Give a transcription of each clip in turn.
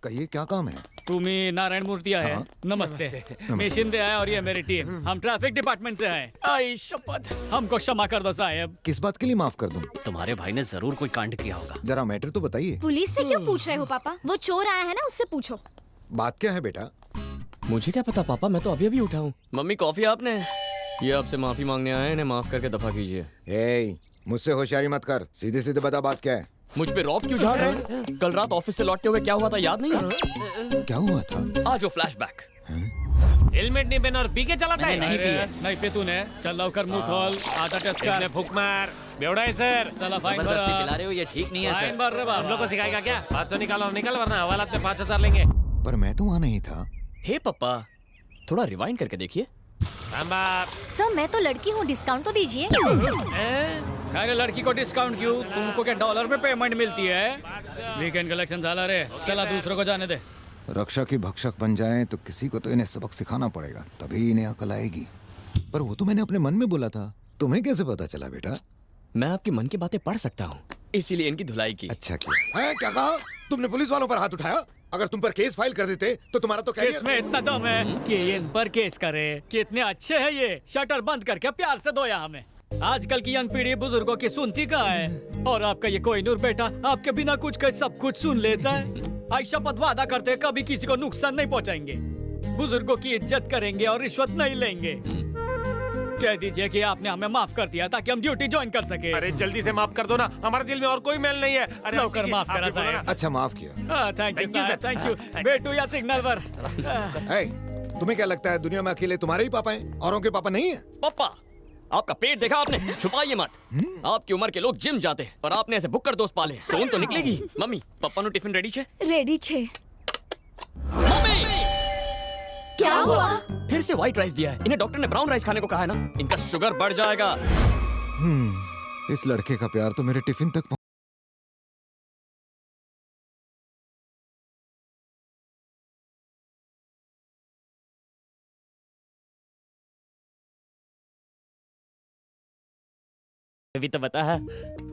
कहिए क्या काम है? तुम्ही नारायण मूर्ति आए हैं? नमस्ते। मैं शिंदे आया और ये मेरी टीम। हम ट्रैफिक डिपार्टमेंट से आए। आई शपथ, हमको क्षमा कर दो साहब। किस बात के लिए माफ कर दूं? तुम्हारे भाई ने जरूर कोई कांड किया होगा। जरा मैटर तो बताइए। पुलिस से क्यों पूछ रहे हो पापा? वो चोर आया है ना, उससे पूछो। बात क्या है बेटा? मुझे क्या पता पापा, मैं तो अभी अभी उठा हूँ। मम्मी कॉफी आपने? ये आपसे माफी मांगने आए हैं, इन्हें माफ करके दफा कीजिए। ए, मुझसे होशियारी मत कर, सीधे सीधे बता बात क्या है। मुझ पे रॉब क्यों झाड़ रहे हैं? कल रात ऑफिस से लौटते हुए क्या हुआ था याद नहीं है? क्या हुआ था? आज वो फ्लैशबैक। हेलमेट नहीं पहना और पी के चलाता है। नहीं पिए। नहीं पे तूने। चल लवकर मुंह खोल। आधा टेस्ट कर। फूक मार। बेवड़ा है सर। चला फाइन भर। जबरदस्ती पिला रहे हो, ये ठीक नहीं है फाइन सर। भर रे बाप। हम लोग को सिखाएगा क्या? 500 निकालो और निकल, वरना हवालात में 5000 लेंगे। पर मैं तो वहाँ नहीं था। हे पापा, थोड़ा रिवाइंड करके देखिए। सर मैं तो लड़की हूँ, डिस्काउंट तो दीजिए। अरे लड़की को डिस्काउंट क्यों? तुमको क्या डॉलर में पेमेंट मिलती है? वीकेंड कलेक्शन साला रे। चला दूसरों को जाने दे। रक्षा की भक्षक बन जाएं तो किसी को तो इन्हें सबक सिखाना पड़ेगा, तभी इन्हें अकल आएगी। पर वो तो मैंने अपने मन में बोला था, तुम्हें कैसे पता चला बेटा? मैं आपके मन की बातें पढ़ सकता हूँ, इसीलिए इनकी धुलाई की। अच्छा किया। है, क्या कहा तुमने? पुलिस वालों पर हाथ उठाया? अगर तुम पर केस फाइल कर देते तो तुम्हारा तो केस में इतना दम है कि इन पर केस करे। कितने अच्छे हैं ये। शटर बंद करके प्यार से धोया हमें। आजकल की यंग पीढ़ी बुजुर्गों की सुनती कहाँ है? और आपका ये कोहिनूर बेटा आपके बिना कुछ कहे सब कुछ सुन लेता है। आई शपथ वादा करते हैं कभी किसी को नुकसान नहीं पहुंचाएंगे, बुजुर्गों की इज्जत करेंगे और रिश्वत नहीं लेंगे। कह दीजिए कि आपने हमें माफ कर दिया ताकि हम ड्यूटी ज्वाइन कर सके। अरे जल्दी से माफ कर दो ना, हमारे दिल में और कोई मैल नहीं है। अरे लवकर माफ करा साहब। अच्छा माफ किया। Thank you Thank you, sir, sir. Thank you. बेटू या सिग्नल पर। है, तुम्हें क्या लगता है दुनिया में अकेले तुम्हारे ही पापा हैं, औरों के पापा नहीं है? पापा, आपका पेट देखा आपने? छुपाइए मत। आपकी उम्र के लोग जिम जाते हैं और आपने ऐसे बुक्कर दोस्त पाले। टोन तो निकलेगी। मम्मी पापा नु टिफिन रेडी छे? रेडी छे। मम्मी क्या हुआ? फिर से व्हाइट राइस दिया है। इन्हें डॉक्टर ने ब्राउन राइस खाने को कहा है ना, इनका शुगर बढ़ जाएगा। इस लड़के का प्यार तो मेरे टिफिन तक अभी तो बता है।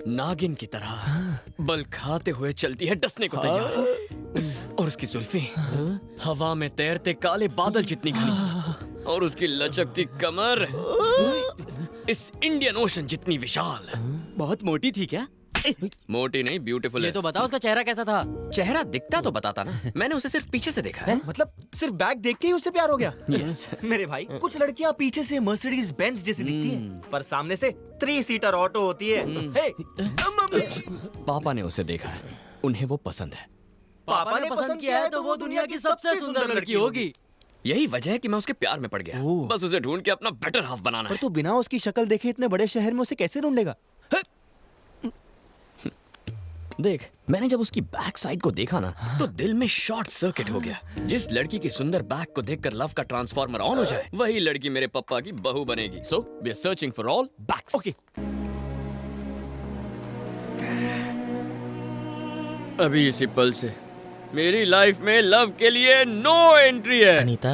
नागिन की तरह बल खाते हुए चलती है डसने को तैयार। और उसकी जुल्फें हवा में तैरते काले बादल जितनी घनी, और उसकी लचकती कमर इस इंडियन ओशन जितनी विशाल। बहुत मोटी थी क्या? मोटी नहीं, ब्यूटीफुल है। ये तो बताओ उसका चेहरा कैसा था? चेहरा दिखता तो बताता ना, मैंने उसे सिर्फ पीछे से देखा है। मतलब सिर्फ बैग देख के ही उससे प्यार हो गया? Yes. मेरे भाई, कुछ लड़कियां पीछे से मर्सिडीज बेंज जैसी दिखती हैं, पर सामने से 3 सीटर ऑटो होती है। हे, पापा ने उसे देखा है, उन्हें वो पसंद है। पापा ने पसंद किया है तो वो दुनिया की सबसे सुंदर लड़की होगी। यही वजह है कि मैं उसके प्यार में पड़ गया। बस उसे ढूंढ के अपना बेटर हाफ बनाना पर है। तू बिना उसकी शक्ल देखे इतने बड़े शहर में उसे कैसे ढूंढेगा? देख, मैंने जब उसकी बैक साइड को देखा ना, तो दिल में शॉर्ट सर्किट हो गया। जिस लड़की की सुंदर बैक को देखकर लव का ट्रांसफार्मर ऑन हो जाए, वही लड़की मेरे पापा की बहू बनेगी। So we are searching for all backs. Okay. अभी इसी पल से मेरी लाइफ में लव के लिए नो एंट्री है। अनीता,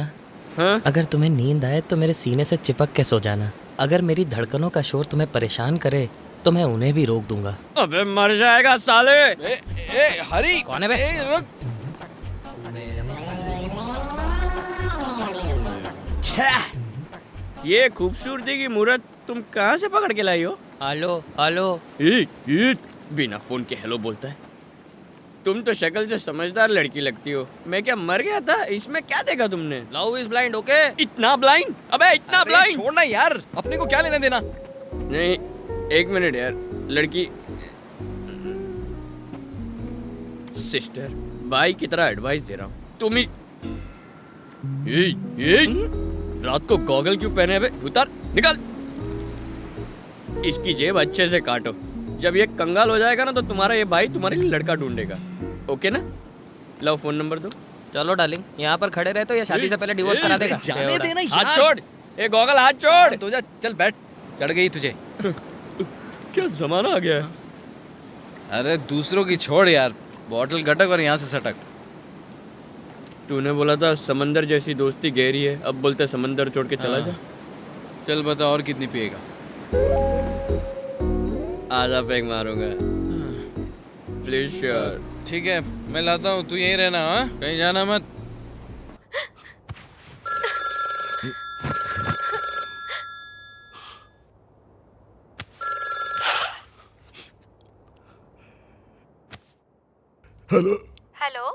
हाँ? अगर तुम्हें नींद आए तो मेरे सीने से चिपक के सो जाना। अगर मेरी धड़कनों का शोर तुम्हें परेशान करे तो मैं उन्हें भी रोक दूंगा। अबे मर जाएगा साले। हरी, कौन है बे? रुक। ये खूबसूरती की मूरत तुम कहाँ से पकड़ के लाई हो? Hello hello. बिना फोन के हेलो बोलता है। तुम तो शक्ल से समझदार लड़की लगती हो। मैं क्या मर गया था? इसमें क्या देखा तुमने? Love is blind, okay? इतना ब्लाइंड? अबे इतना ब्लाइंड? छोड़ना यार, अपने को क्या लेना देना? नहीं, एक मिनट यार। लड़की सिस्टर भाई की तरह एडवाइस दे रहा हूँ। तुम ही ये रात को गॉगल क्यों पहने? बे उतार, निकल। इसकी जेब अच्छे से काटो। जब ये कंगाल हो जाएगा ना, तो तुम्हारा ये भाई तुम्हारे लिए लड़का ढूंढेगा। ओके ना? लो फोन नंबर दो। चलो डार्लिंग, यहाँ पर खड़े रहे तो ये शादी से पहले डिवोर्स करा देगा। जाने देना यार। हाथ छोड़। ये गॉगल हाथ छोड़। तो जा, चल बैठ। चढ़ गई तुझे। क्या जमाना आ गया है? अरे दूसरों की छोड़ यार, बॉटल घटक और यहाँ से सटक। तूने बोला था समंदर जैसी दोस्ती गहरी है, अब बोलते समंदर छोड़ के चला जा। चल बता और कितनी पिएगा? आधा पैक मारूंगा। Please sure. ठीक है, मैं लाता हूँ, तू यहीं रहना, हाँ? कहीं जाना मत। हेलो, हेलो,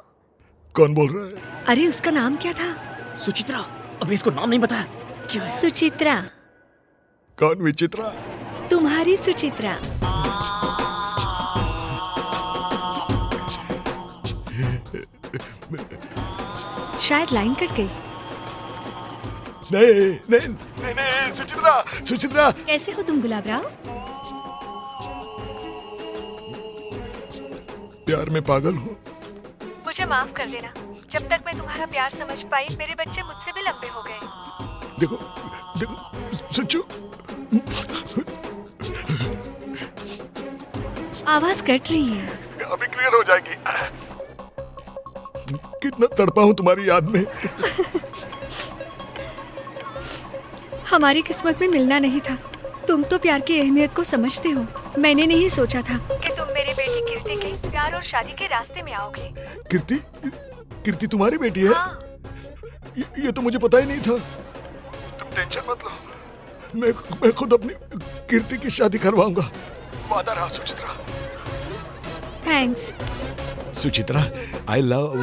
कौन बोल रहा है? अरे उसका नाम क्या था? सुचित्रा, अभी इसको नाम नहीं बताया। क्या है? सुचित्रा। कौन विचित्रा? तुम्हारी सुचित्रा। शायद लाइन कट गई। नहीं, सुचित्रा, सुचित्रा। कैसे हो तुम गुलाब राव? प्यार में पागल हूँ। मुझे माफ कर देना। जब तक मैं तुम्हारा प्यार समझ पाई, मेरे बच्चे मुझसे भी लंबे हो गए। देखो, देखो, सुचू। आवाज कट रही है। अभी क्लियर हो जाएगी। कितना तड़पा हूँ तुम्हारी याद में। हमारी किस्मत में मिलना नहीं था। तुम तो प्यार की अहमियत को समझते हो। मैंने नहीं सोचा था कि तुम मेरी बेटी कीर्ति के प्यार और शादी के रास्ते में आओगे। कीर्ति, कीर्ति तुम्हारी बेटी है? हाँ। ये तो मुझे पता ही नहीं था। तुम टेंशन मत लो, मैं खुद अपनी कीर्ति की शादी करवाऊंगा। वादा रहा Suchitra. Thanks. Suchitra, I love.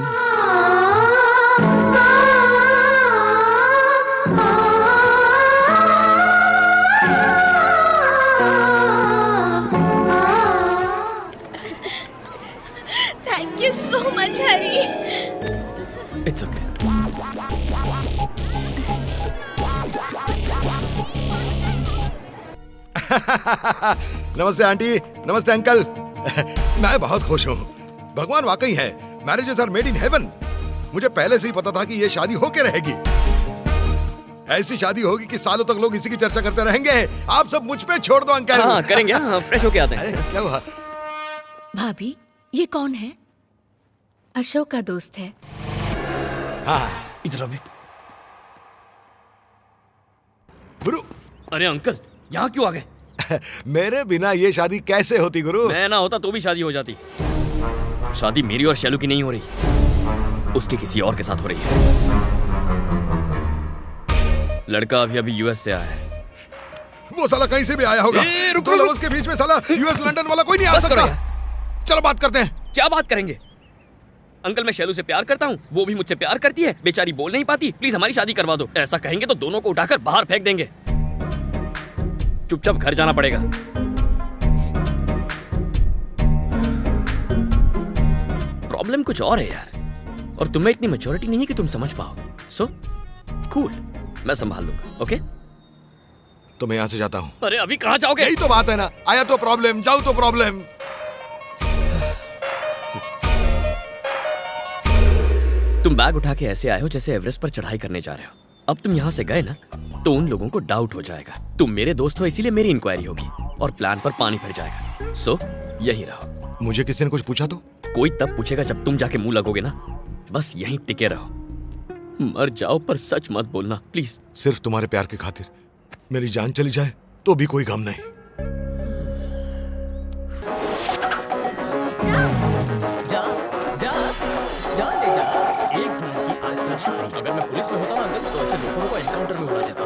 Thank you so much Hari. It's okay. नमस्ते आंटी, नमस्ते अंकल। मैं बहुत खुश हूँ। भगवान वाकई है। Marriages are made in heaven. मुझे पहले से ही पता था कि ये शादी होके रहेगी। ऐसी शादी होगी कि सालों तक लोग इसी की चर्चा करते रहेंगे। आप सब मुझ पे छोड़ दो अंकल। हाँ करेंगे, हाँ, फ्रेश होके आते हैं। अरे क्या हुआ? भाभी, ये कौन है? अशोक का दोस्त है। हाँ, इधर अभी। गुरु। अरे अंकल, यहाँ क्यों आ गए? मेरे बिना ये शादी कैसे होती गुरु? मैं ना होता तो भी शादी हो जाती। शादी मेरी और शैलू की नहीं हो रही, उसके किसी और के साथ हो रही है। लड़का अभी अभी यूएस से आया है। वो साला कहीं से भी आया होगा। दो लवर्स के बीच में साला यूएस लंदन वाला कोई नहीं आ सकता। चलो बात करते हैं। क्या बात करेंगे? अंकल, मैं शैलू से प्यार करता हूँ, वो भी मुझसे प्यार करती है। बेचारी बोल नहीं पाती। प्लीज हमारी शादी करवा दो। ऐसा कहेंगे तो दोनों को उठाकर बाहर फेंक देंगे। चुपचाप घर जाना पड़ेगा। प्रॉब्लम कुछ और है यार, और तुम्हें इतनी मैच्योरिटी नहीं है कि तुम समझ पाओ। सो कूल, मैं संभाल लूंगा। ओके? तो मैं यहाँ से जाता हूँ। अरे अभी कहाँ जाओगे? यही तो बात है ना। आया तो प्रॉब्लम, जाओ तो प्रॉब्लम। तुम बैग उठा के ऐसे आए हो जैसे एवरेस्ट पर चढ़ाई करने जा रहे हो। अब तुम यहाँ से गए ना तो उन लोगों को डाउट हो जाएगा। तुम मेरे दोस्त हो इसीलिए मेरी इंक्वायरी होगी और प्लान पर पानी फिर जाएगा। सो यहीं रहो। मुझे किसी ने कुछ पूछा तो? कोई तब पूछेगा जब तुम जाके मुंह लगोगे ना। बस यहीं टिके रहो। मर जाओ पर सच मत बोलना प्लीज। सिर्फ तुम्हारे प्यार की खातिर मेरी जान चली जाए तो भी कोई गम नहीं। अगर मैं पुलिस में होता ना अंकल तो ऐसे लोगों को एनकाउंटर में उड़ा देता।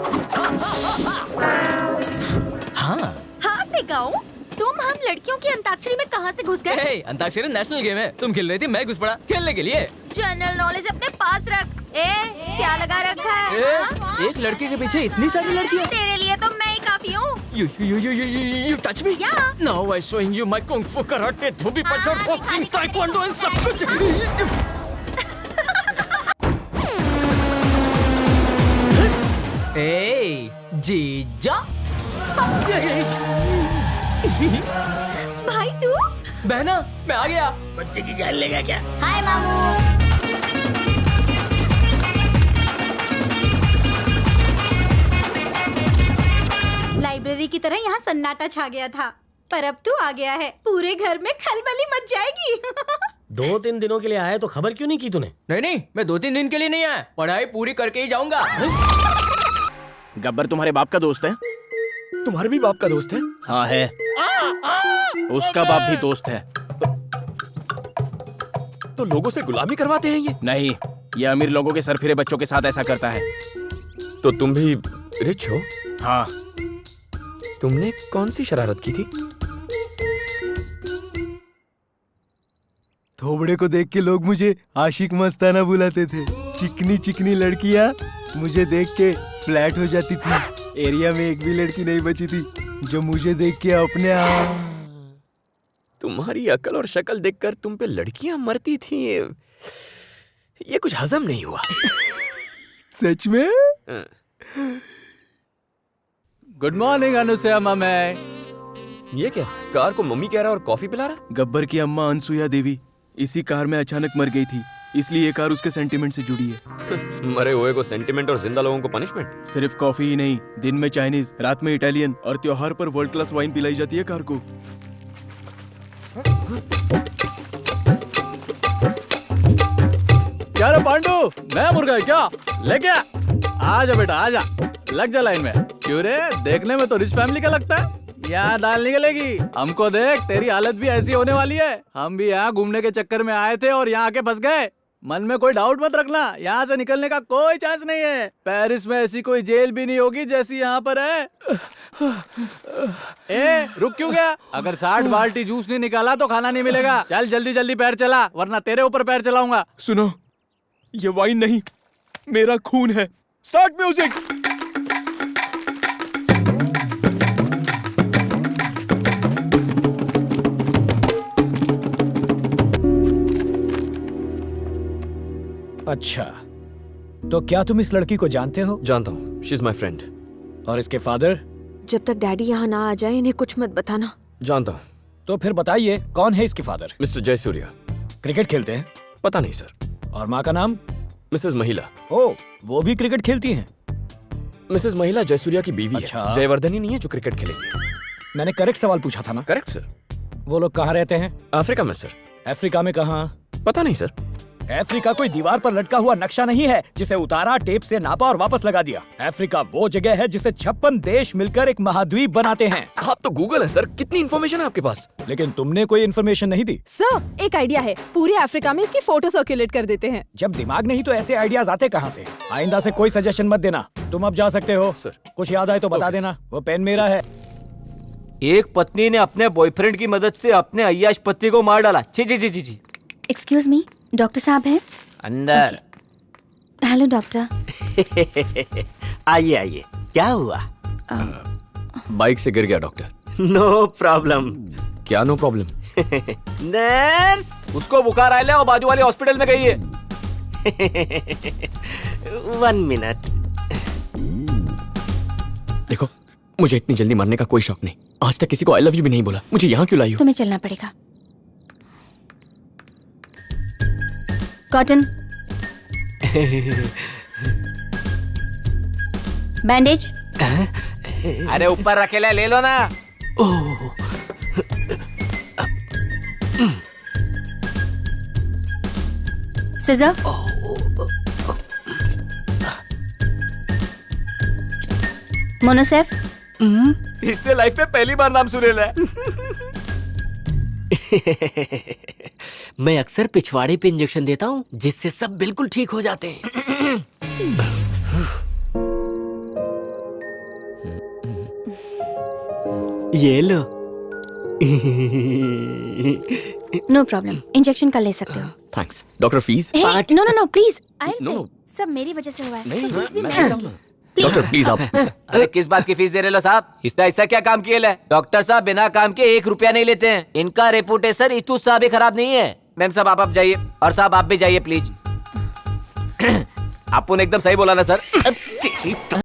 हाँ से गाऊं? तुम हम लड़कियों की अंताक्षरी में कहाँ से घुस गए? अंताक्षरी नेशनल गेम है, तुम खेल रही थी, मैं घुस पड़ा खेलने के लिए। जनरल नॉलेज अपने पास रख। क्या लगा रखा है? एक लड़के के पीछे इतनी सारी लड़कियाँ। तेरे लिए तो मैं ही काफी हूँ। You touch me? Yeah. Now I'm showing you my kung fu, karate, Dhobi Punjab, boxing, taekwondo and सब कुछ। जीजा। भाई तू? बहना, मैं आ गया। बच्चे की जान लेगा क्या? हाय मामू। लाइब्रेरी की तरह यहाँ सन्नाटा छा गया था, पर अब तू आ गया है, पूरे घर में खलबली मच जाएगी। 2-3 दिनों के लिए आया तो खबर क्यों नहीं की तूने? नहीं, मैं 2-3 दिन के लिए नहीं आया, पढ़ाई पूरी करके ही जाऊंगा। गब्बर तुम्हारे बाप का दोस्त है? तुम्हारे भी बाप का दोस्त है? हाँ है। उसका बाप भी दोस्त है। तो लोगों से गुलामी करवाते हैं ये? नहीं, ये अमीर लोगों के सरफिरे बच्चों के साथ ऐसा करता है। तो तुम भी रिच हो? हाँ। तुमने कौन सी शरारत की थी? थोबड़े को देख के लोग मुझे आशिक मस्ताना बुलाते थे। चिकनी चिकनी लड़कियां मुझे देख के फ्लैट हो जाती थी। एरिया में एक भी लड़की नहीं बची थी जो मुझे देख के अपने आप। तुम्हारी अकल और शक्ल देखकर तुम पे लड़कियां मरती थी, ये कुछ हजम नहीं हुआ। सच में? गुड मॉर्निंग अनुसया मामा। ये क्या, कार को मम्मी कह रहा और कॉफी पिला रहा? गब्बर की अम्मा अनसुया देवी इसी कार में अचानक मर गई थी, इसलिए ये कार उसके सेंटिमेंट से जुड़ी है। मरे हुए को सेंटिमेंट और जिंदा लोगों को पनिशमेंट। सिर्फ कॉफी ही नहीं, दिन में चाइनीज, रात में इटालियन और त्योहार पर वर्ल्ड क्लास वाइन पिलाई जाती है कार को। क्या रे पांडू, नया मुर्गा है क्या? लेके आजा बेटा, आजा, लग जा लाइन में। क्यों रे, देखने में तो रिच फैमिली का लगता है। यहाँ दाल निकलेगी। हमको देख, तेरी हालत भी ऐसी होने वाली है। हम भी यहाँ घूमने के चक्कर में आए थे और यहाँ आके फंस गए। मन में कोई डाउट मत रखना, यहाँ से निकलने का कोई चांस नहीं है। पेरिस में ऐसी कोई जेल भी नहीं होगी जैसी यहाँ पर है। ए, रुक क्यों गया? अगर 60 बाल्टी जूस नहीं निकाला तो खाना नहीं मिलेगा। चल जल्दी जल्दी पैर चला, वरना तेरे ऊपर पैर चलाऊंगा। सुनो, ये वाइन नहीं, मेरा खून है। Start music. अच्छा, तो क्या तुम इस लड़की को जानते हो? जानता हूँ, शी इज माय फ्रेंड। और इसके फादर? जब तक डैडी यहाँ ना आ जाए इन्हें कुछ मत बताना। जानता हूँ। तो फिर बताइए, कौन है इसके फादर? मिस्टर जयसूर्या। क्रिकेट खेलते हैं? पता नहीं सर। और माँ का नाम? मिसेस महिला। ओ, वो भी क्रिकेट खेलती हैं? मिसेस महिला जयसूर्या की बीवी अच्छा। है। जयवर्धनी नहीं है जो क्रिकेट खेलेगी। मैंने करेक्ट सवाल पूछा था ना? Correct sir. वो लोग कहाँ रहते हैं? अफ्रीका में सर। अफ्रीका में कहाँ? पता नहीं सर। अफ्रीका कोई दीवार पर लटका हुआ नक्शा नहीं है जिसे उतारा, टेप से नापा और वापस लगा दिया। अफ्रीका वो जगह है जिसे 56 देश मिलकर एक महाद्वीप बनाते हैं। आप तो गूगल है सर, कितनी इन्फॉर्मेशन है आपके पास। लेकिन तुमने कोई इन्फॉर्मेशन नहीं दी। सर, एक आइडिया है, पूरे अफ्रीका में इसकी फोटो सर्कुलेट कर देते हैं। जब दिमाग नहीं तो ऐसे आइडियाज आते कहाँ से? आइंदा से कोई सजेशन मत देना। तुम अब जा सकते हो सर। कुछ याद आए तो बता देना। वो पेन मेरा है। एक पत्नी ने अपने बॉयफ्रेंड की मदद से अपने अय्याश पति को मार डाला। जी जी जी जी जी। एक्सक्यूज मी, डॉक्टर साहब हैं? अंदर। Hello doctor. आइए आइए, क्या हुआ? बाइक से गिर गया डॉक्टर। No problem. क्या नो प्रॉब्लम? नर्स, उसको बुखार आया है और बाजू वाले हॉस्पिटल में गई है। 1 मिनट। देखो, मुझे इतनी जल्दी मरने का कोई शौक नहीं। आज तक किसी को आई लव यू भी नहीं बोला। मुझे यहाँ क्यों लाई हो? तुम्हें चलना पड़ेगा। Cotton, bandage. अरे ऊपर रखेला, ले लो ना। सिजर। मोनोसेफ। इसने लाइफ में पहली बार नाम सुनेला है। मैं अक्सर पिछवाड़े पे इंजेक्शन देता हूँ जिससे सब बिल्कुल ठीक हो जाते हैं। ये लो। नो प्रॉब्लम, इंजेक्शन कर ले सकते हो। Thanks. Doctor fees? No no no please, no, सब मेरी वजह से हुआ है। नहीं, So, please be मैं mad. देता हूँ। डॉक्टर प्लीज आप। अरे किस बात की फीस दे रहे लो साहब? इसने ऐसा क्या काम किया है? डॉक्टर साहब बिना काम के 1 रुपया नहीं लेते हैं। इनका रेपुटेशन इतू सा भी खराब नहीं है। मैम साहब आप जाइए, और साहब आप भी जाइए प्लीज। आपने एकदम सही बोला ना सर।